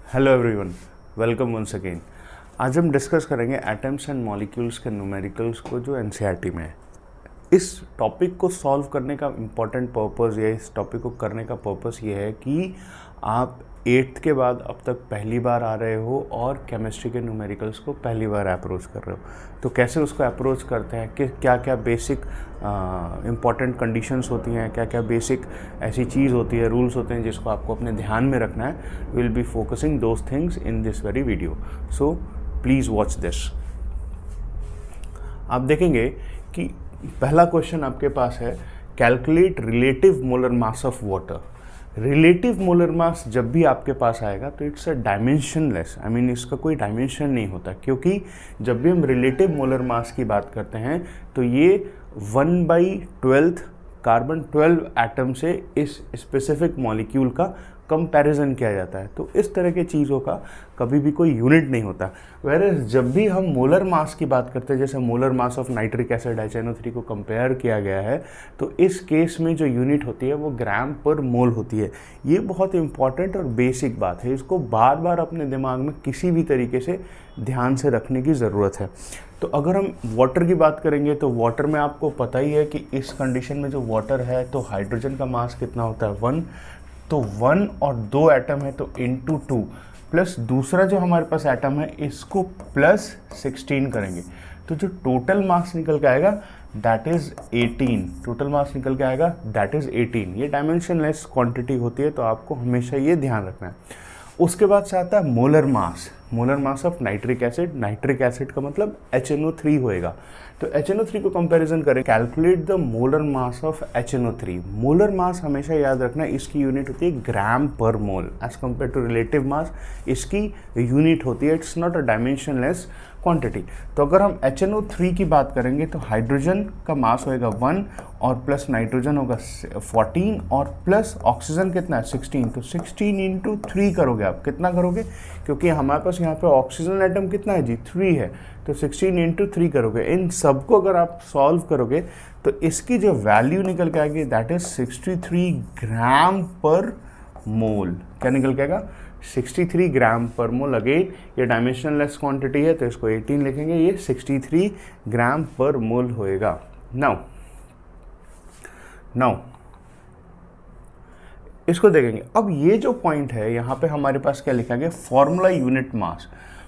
Hello everyone, welcome once again. आज हम discuss करेंगे एटम्स एंड मॉलिक्यूल्स के न्यूमेरिकल्स को जो एनसीईआरटी में है। इस टॉपिक को सॉल्व करने का इम्पॉर्टेंट पर्पस या इस टॉपिक को करने का पर्पस ये है कि आप 8th के बाद अब तक पहली बार आ रहे हो और केमिस्ट्री के न्यूमेरिकल्स को पहली बार अप्रोच कर रहे हो। तो कैसे उसको अप्रोच करते हैं, कि क्या क्या बेसिक इम्पॉर्टेंट कंडीशंस होती हैं, क्या क्या बेसिक ऐसी चीज़ होती है, रूल्स होते हैं जिसको आपको अपने ध्यान में रखना है। Will be focusing those things in this very video, so please watch this. आप देखेंगे कि पहला क्वेश्चन आपके पास है, calculate relative molar mass of water. Relative molar mass जब भी आपके पास आएगा तो it's a dimensionless, I mean इसका कोई डायमेंशन नहीं होता, क्योंकि जब भी हम रिलेटिव मोलर मास की बात करते हैं तो ये 1/12 कार्बन 12 एटम से इस स्पेसिफिक मॉलिक्यूल का कंपैरिजन किया जाता है। तो इस तरह के चीज़ों का कभी भी कोई यूनिट नहीं होता। वेरएज़ जब भी हम मोलर मास की बात करते हैं, जैसे molar mass of nitric acid HNO3 को कंपेयर किया गया है, तो इस केस में जो यूनिट होती है वो ग्राम पर मोल होती है। ये बहुत इंपॉर्टेंट और बेसिक बात है, इसको बार बार अपने दिमाग में किसी भी तरीके से ध्यान से रखने की ज़रूरत है। तो अगर हम वाटर की बात करेंगे तो वाटर में आपको पता ही है कि इस कंडीशन में जो वाटर है तो हाइड्रोजन का मास कितना होता है, 1। तो 1 और 2 एटम है तो इंटू 2 प्लस दूसरा जो हमारे पास एटम है इसको प्लस 16 करेंगे, तो जो टोटल मास निकल के आएगा दैट इज़ 18। टोटल मास निकल के आएगा दैट इज़ 18। ये डायमेंशनलेस क्वांटिटी होती है, तो आपको हमेशा ये ध्यान रखना है। उसके बाद से आता है molar mass. Molar mass of nitric acid, nitric acid का मतलब HNO3 होएगा। तो HNO3 को कंपैरिजन करें, calculate the molar mass of HNO3। Molar mass हमेशा याद रखना, इसकी यूनिट होती है ग्राम पर mole. As compare to relative mass इसकी यूनिट होती है, it's not a dimensionless quantity. तो अगर हम HNO3 की बात करेंगे तो हाइड्रोजन का मास होएगा 1 और प्लस नाइट्रोजन होगा 14 और प्लस ऑक्सीजन कितना है 16। तो 16 इंटू 3 करोगे आप, कितना करोगे, क्योंकि हमारे पास यहाँ पे ऑक्सीजन एटम कितना है जी, 3 है। तो 16 इंटू 3 करोगे। इन सबको अगर आप सॉल्व करोगे तो इसकी जो वैल्यू निकल के आएगी दैट इज 63 ग्राम पर मोल। क्या निकल के आएगा, 63 ग्राम पर मोल। अगेन ये डायमेंशनलेस क्वांटिटी है तो इसको 18 लिखेंगे, ये 63 ग्राम पर मोल होएगा। नाउ इसको देखेंगे। अब ये जो पॉइंट है यहाँ पे हमारे पास क्या लिखा गया, formula unit mass.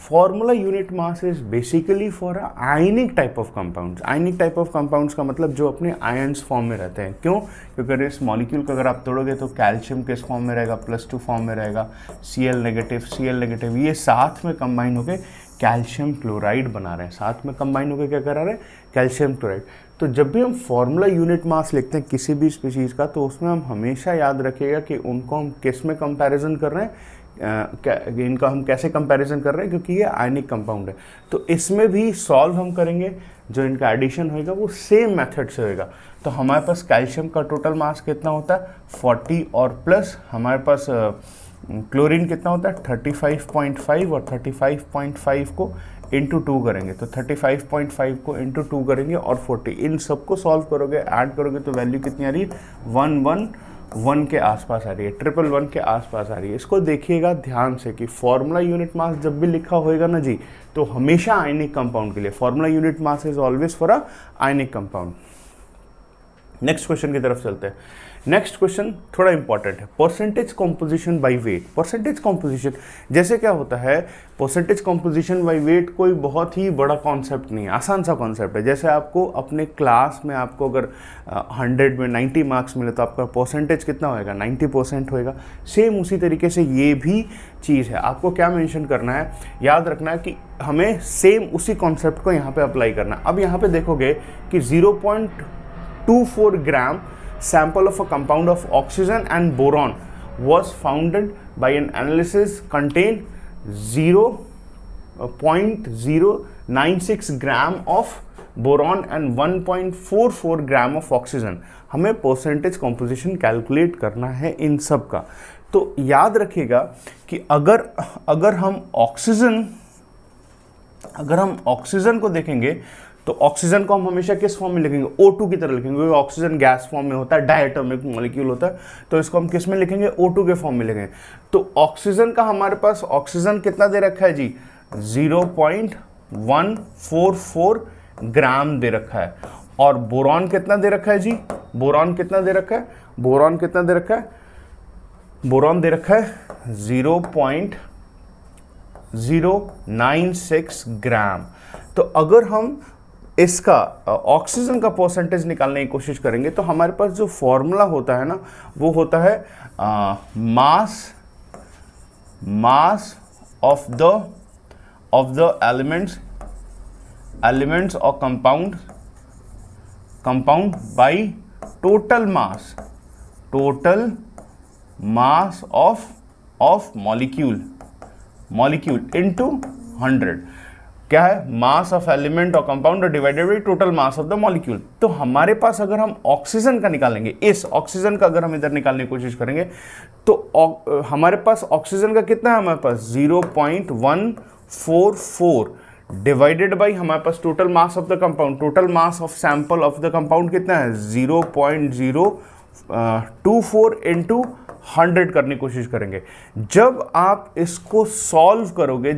Formula unit mass is basically for ionic type of compounds. Ionic type of compounds का मतलब जो अपने आयन्स फॉर्म में रहते हैं। क्यों, क्योंकि इस मॉलिक्यूल को अगर आप तोड़ोगे तो कैल्शियम किस फॉर्म में रहेगा, +2 फॉर्म में रहेगा, Cl नेगेटिव, ये साथ में कंबाइन होकर कैल्शियम क्लोराइड बना रहे हैं, साथ में कंबाइन होकर क्या करा रहे हैं, कैल्शियम क्लोराइड। तो जब भी हम फॉर्मूला यूनिट मास लिखते हैं किसी भी स्पीशीज़ का, तो उसमें हम हमेशा याद रखिएगा कि उनको हम किस में कंपैरिजन कर रहे हैं, इनका हम कैसे कंपैरिजन कर रहे हैं, क्योंकि ये आयनिक कंपाउंड है। तो इसमें भी सॉल्व हम करेंगे, जो इनका एडिशन होएगा वो सेम मेथड से होएगा। तो हमारे पास कैल्शियम का टोटल मास कितना होता है 40 और प्लस हमारे पास क्लोरीन कितना होता है 35.5 और 35.5 को इंटू 2 करेंगे, तो 35.5 को इंटू 2 करेंगे और 40, इन सबको सॉल्व करोगे, ऐड करोगे तो वैल्यू कितनी आ रही है 111 के आसपास आ रही है, 111 के आसपास आ रही है। इसको देखिएगा ध्यान से कि फॉर्मूला यूनिट मास जब भी लिखा होएगा ना जी, तो हमेशा आयनिक कंपाउंड के लिए formula unit mass is always for a ionic compound. Next question की तरफ चलते हैं। नेक्स्ट क्वेश्चन थोड़ा इंपॉर्टेंट है, percentage composition by weight. Percentage composition जैसे क्या होता है, परसेंटेज कॉम्पोजिशन बाय वेट कोई बहुत ही बड़ा कॉन्सेप्ट नहीं है, आसान सा कॉन्सेप्ट है। जैसे आपको अपने क्लास में आपको अगर 100 में 90 मार्क्स मिले तो आपका परसेंटेज कितना होएगा, 90% होएगा। सेम उसी तरीके से ये भी चीज़ है। आपको क्या मेंशन करना है, याद रखना है कि हमें सेम उसी कॉन्सेप्ट को यहाँ पे अप्लाई करना है। अब यहाँ पे देखोगे कि 0.24 ग्राम sample of a compound of oxygen and boron was found by an analysis contain 0.096 gram of boron and 1.44 gram of oxygen. हमें परसेंटेज कॉम्पोजिशन कैलकुलेट करना है इन सब का। तो याद रखिएगा कि अगर हम ऑक्सीजन को देखेंगे तो ऑक्सीजन को हम हमेशा किस फॉर्म में लिखेंगे, O2 की तरह लिखेंगे, क्योंकि ऑक्सीजन गैस फॉर्म में होता है, डायटोमिक मॉलिक्यूल होता है, तो इसको हम किस में लिखेंगे, O2 के फॉर्म में लिखेंगे। तो ऑक्सीजन का हमारे पास ऑक्सीजन कितना दे रखा है जी, 0.144 ग्राम दे रखा है। और बोरॉन कितना दे रखा है जी, बोरॉन कितना दे रखा है, बोरॉन कितना दे रखा है, बोरॉन दे रखा है 0.096 ग्राम। तो अगर हम इसका ऑक्सीजन का परसेंटेज निकालने की कोशिश करेंगे तो हमारे पास जो फॉर्मूला होता है ना, वो होता है मास ऑफ द एलिमेंट्स और compound by total mass of molecule into 100। क्या है, मास ऑफ एलिमेंट और compound divided by total mass of the molecule. तो हमारे पास अगर हम ऑक्सीजन का निकालेंगे, इस ऑक्सीजन का अगर हम इधर निकालने की कोशिश करेंगे तो हमारे पास ऑक्सीजन का कितना है, हमारे पास 0.144 डिवाइडेड बाई हमारे पास total mass of the compound, total mass of sample of the compound कितना है 0.024 इंटू 100 करने की कोशिश करेंगे। जब आप इसको सॉल्व करोगे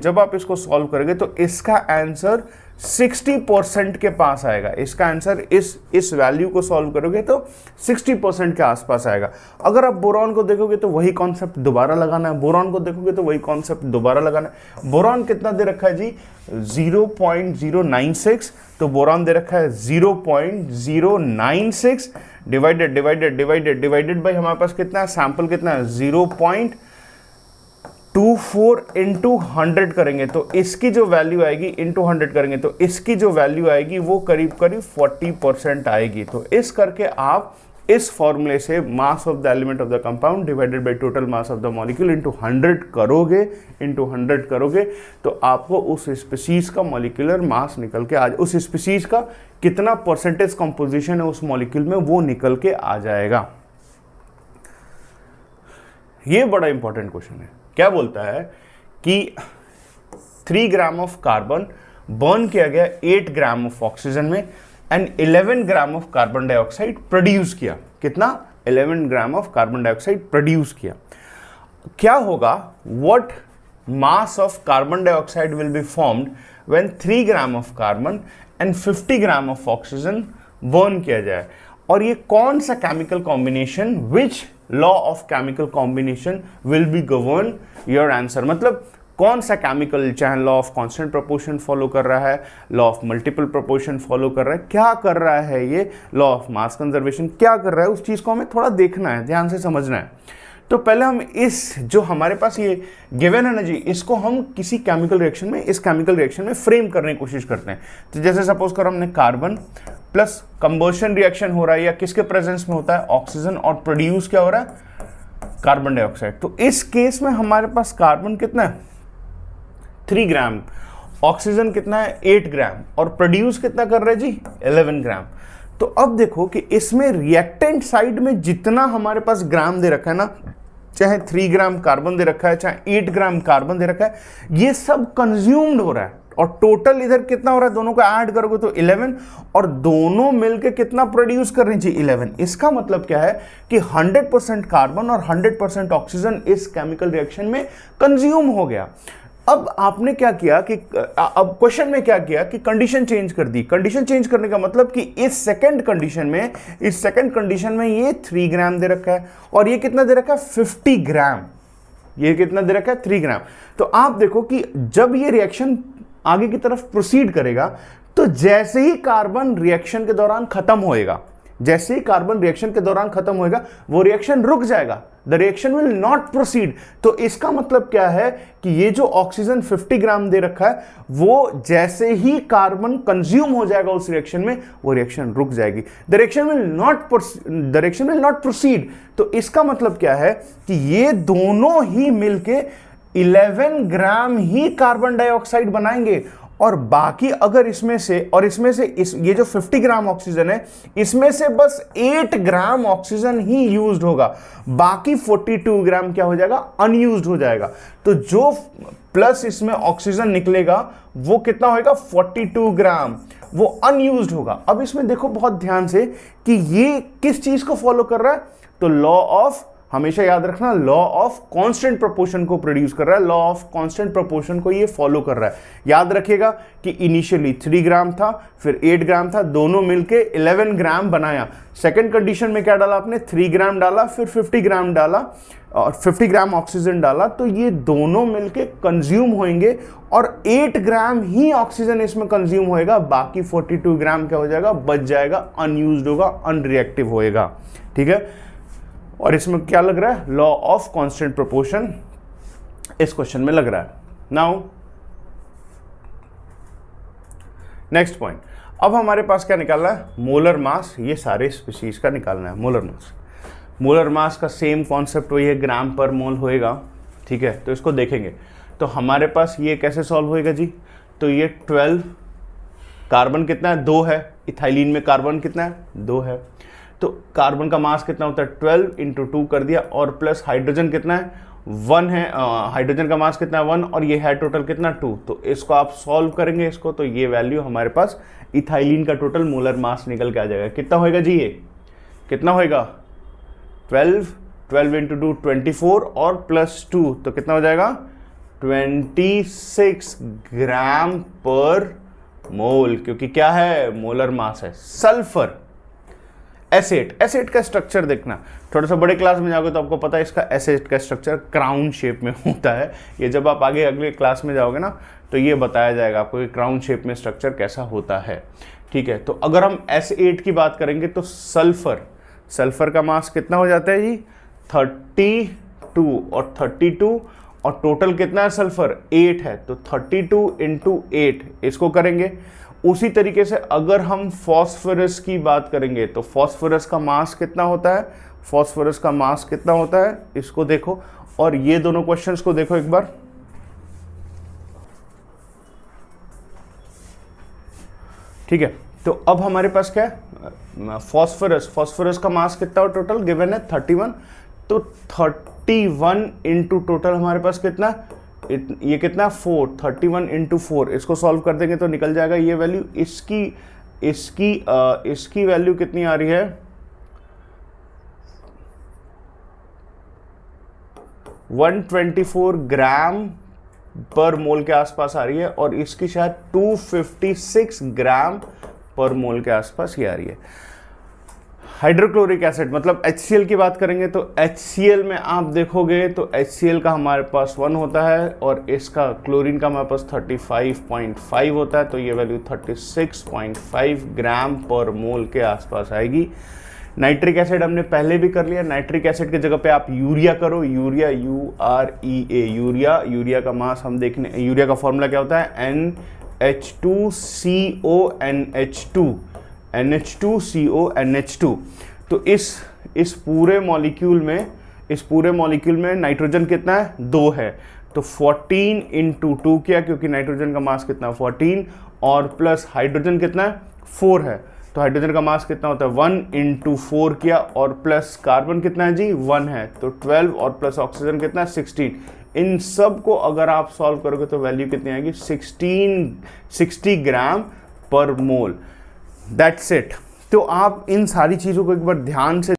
तो इसका आंसर 60% के पास आएगा। इसका आंसर इस वैल्यू को सॉल्व करोगे तो 60% के आसपास आएगा। अगर आप बोरॉन को देखोगे तो वही कॉन्सेप्ट दोबारा लगाना है, बोरॉन को देखोगे तो वही कॉन्सेप्ट दोबारा लगाना है। बोरॉन कितना दे रखा है जी, 0.096, तो बोरॉन दे रखा है 0.096 डिवाइडेड बाई हमारे पास कितना है, सैंपल कितना है 0.24 इंटू 100 करेंगे तो इसकी जो वैल्यू आएगी, इंटू 100 करेंगे तो इसकी जो वैल्यू आएगी वो करीब 40% आएगी। तो इस करके आप इस फॉर्मूले से मास of the element of the compound divided by total mass of the molecule into 100 करोगे तो आपको उस स्पीशीज का मॉलिक्यूलर मास निकल के उस स्पीशीज का कितना परसेंटेज कंपोजिशन है उस मॉलिक्यूल में वो निकल के आ जाएगा। ये बड़ा इंपॉर्टेंट क्वेश्चन है। क्या बोलता है कि 3 ग्राम ऑफ कार्बन बर्न किया गया 8 ग्राम ऑफ ऑक्सीजन में and 11 gram of carbon dioxide produce किया। कितना, 11 gram of carbon dioxide produce किया। क्या होगा, what mass of carbon dioxide will be formed when 3 gram of carbon and 50 gram of oxygen burn किया जाए। और ये कौन सा chemical combination, which law of chemical combination will be govern your answer. मतलब कौन सा केमिकल, चाहे law of constant proportion follow कर रहा है, law of multiple proportion follow कर रहा है, क्या कर रहा है ये, लॉ ऑफ मास कंजर्वेशन क्या कर रहा है, उस चीज को हमें थोड़ा देखना है, ध्यान से समझना है। तो पहले हम इस जो हमारे पास ये गिवन है ना जी, इसको हम किसी केमिकल रिएक्शन में, इस केमिकल रिएक्शन में फ्रेम करने की कोशिश करते हैं। तो जैसे सपोज करो हमने कार्बन प्लस कंबशन रिएक्शन हो रहा है या किसके प्रेजेंस में होता है, ऑक्सीजन, और प्रोड्यूस क्या हो रहा है, कार्बन डाइऑक्साइड। तो इस केस में हमारे पास कार्बन कितना है 3 ग्राम, ऑक्सीजन कितना है 8 ग्राम, और प्रोड्यूस कितना कर रहे हैं जी 11 ग्राम। तो अब देखो कि इसमें रिएक्टेंट साइड में जितना हमारे पास ग्राम दे रखा है ना, चाहे 3 ग्राम कार्बन दे रखा है, चाहे 8 ग्राम कार्बन दे रखा है, ये सब कंज्यूम्ड हो रहा है। और टोटल इधर कितना हो रहा है, दोनों को ऐड करोगे तो 11, और दोनों मिलके कितना प्रोड्यूस कर रहे हैं जी 11। इसका मतलब क्या है कि 100% कार्बन और 100% ऑक्सीजन इस केमिकल रिएक्शन में कंज्यूम हो गया। अब आपने क्या किया कि अब क्वेश्चन में क्या किया कि कंडीशन चेंज कर दी। कंडीशन चेंज करने का मतलब कि इस सेकंड कंडीशन में ये 3 ग्राम दे रखा है और ये कितना दे रखा है 50 ग्राम। ये कितना दे रखा है 3 ग्राम। तो आप देखो कि जब ये रिएक्शन आगे की तरफ प्रोसीड करेगा तो जैसे ही कार्बन रिएक्शन के दौरान खत्म होएगा, वो रिएक्शन रुक जाएगा, the reaction will not proceed. तो इसका मतलब क्या है कि ये जो ऑक्सीजन 50 ग्राम दे रखा है वो जैसे ही कार्बन कंज्यूम हो जाएगा उस रिएक्शन में, वो रिएक्शन रुक जाएगी, the reaction will not proceed. तो इसका मतलब क्या है कि ये दोनों ही मिलके 11 ग्राम ही कार्बन डाइऑक्साइड बनाएंगे, और बाकी अगर इसमें से ये जो 50 ग्राम ऑक्सीजन है इसमें से बस 8 ग्राम ऑक्सीजन ही यूज्ड होगा, बाकी 42 ग्राम क्या हो जाएगा, अनयूज्ड हो जाएगा। तो जो प्लस इसमें ऑक्सीजन निकलेगा वो कितना होगा 42 ग्राम, वो अनयूज्ड होगा। अब इसमें देखो बहुत ध्यान से कि ये किस चीज को फॉलो कर रहा है, तो लॉ ऑफ, हमेशा याद रखना, लॉ ऑफ कांस्टेंट प्रोपोर्शन को प्रोड्यूस कर रहा है, लॉ ऑफ कांस्टेंट प्रोपोर्शन को ये फॉलो कर रहा है। याद रखिएगा कि इनिशियली 3 ग्राम था, फिर 8 ग्राम था, दोनों मिलके 11 ग्राम बनाया। सेकंड कंडीशन में क्या डाला आपने, 3 ग्राम डाला, फिर 50 ग्राम डाला और 50 ग्राम ऑक्सीजन डाला, तो ये दोनों मिलके कंज्यूम होंगे और 8 ग्राम ही ऑक्सीजन इसमें कंज्यूम होएगा, बाकी 42 ग्राम क्या हो जाएगा, बच जाएगा, अनयूज्ड होगा, अनरिएक्टिव होएगा। ठीक है, और इसमें क्या लग रहा है, लॉ ऑफ कांस्टेंट प्रोपोर्शन इस क्वेश्चन में लग रहा है। नाउ नेक्स्ट पॉइंट, अब हमारे पास क्या निकालना है, मोलर मास, ये सारे स्पीशीज का निकालना है मोलर मास। मोलर मास का सेम कॉन्सेप्ट वही है, ग्राम पर मोल होएगा। ठीक है, तो इसको देखेंगे तो हमारे पास ये कैसे सॉल्व होएगा जी, तो ये 12, कार्बन कितना है, 2 है, इथाइलिन में कार्बन कितना है, 2 है, तो कार्बन का मास कितना होता है, 12 × 2 कर दिया, और प्लस हाइड्रोजन कितना है, 1 है, हाइड्रोजन का मास कितना है, 1, और ये है टोटल कितना, 2। तो इसको आप सॉल्व करेंगे इसको, तो ये वैल्यू हमारे पास इथाइलिन का टोटल मोलर मास निकल के आ जाएगा। कितना होएगा जी, ये कितना होएगा, 12 × 2 24 और प्लस 2, तो कितना हो जाएगा, 26 ग्राम पर मोल, क्योंकि क्या है, मोलर मास है। सल्फर एसिड का स्ट्रक्चर देखना, थोड़ा सा बड़े क्लास में जाओगे तो आपको पता है इसका एसिड का स्ट्रक्चर क्राउन शेप में होता है। ये जब आप आगे अगले क्लास में जाओगे ना तो ये बताया जाएगा आपको कि क्राउन शेप में स्ट्रक्चर कैसा होता है। ठीक है, तो अगर हम S8 की बात करेंगे तो सल्फर का मास कितना हो जाता है जी, 32 और 32, और टोटल कितना है सल्फर, 8 है, तो 32 × 8 इसको करेंगे। उसी तरीके से अगर हम फॉस्फोरस की बात करेंगे तो फॉस्फोरस का मास कितना होता है, फॉस्फोरस का मास कितना होता है, इसको देखो, और ये दोनों क्वेश्चंस को देखो एक बार। ठीक है, तो अब हमारे पास क्या है, फॉस्फोरस का मास कितना हो टोटल गिवन है 31, तो 31 इंटू टोटल हमारे पास कितना, ये कितना 4, 31 × 4, इसको सॉल्व कर देंगे तो निकल जाएगा ये वैल्यू। इसकी वैल्यू कितनी आ रही है, 124 ग्राम पर मोल के आसपास आ रही है, और इसकी शायद 256 ग्राम पर मोल के आसपास ये आ रही है। हाइड्रोक्लोरिक एसिड मतलब HCl की बात करेंगे तो HCl में आप देखोगे तो HCl का हमारे पास 1 होता है, और इसका क्लोरीन का हमारे पास 35.5 होता है, तो ये वैल्यू 36.5 ग्राम पर मोल के आसपास आएगी। नाइट्रिक एसिड हमने पहले भी कर लिया, नाइट्रिक एसिड की जगह पे आप यूरिया करो, यूरिया यूरिया का मास हम देखने, यूरिया का फॉर्मूला क्या होता है, NH2CONH2। तो इस पूरे मॉलिक्यूल में नाइट्रोजन कितना है, 2 है, तो 14 × 2 किया, क्योंकि नाइट्रोजन का मास कितना है 14, और प्लस हाइड्रोजन कितना है 4 है, तो हाइड्रोजन का मास कितना होता है 1 × 4 किया, और प्लस कार्बन कितना है जी 1 है, तो 12, और प्लस ऑक्सीजन कितना है 16। इन सब को अगर आप सॉल्व करोगे तो वैल्यू कितनी आएगी, 60 ग्राम पर मोल। That's it. तो आप इन सारी चीज़ों को एक बार ध्यान से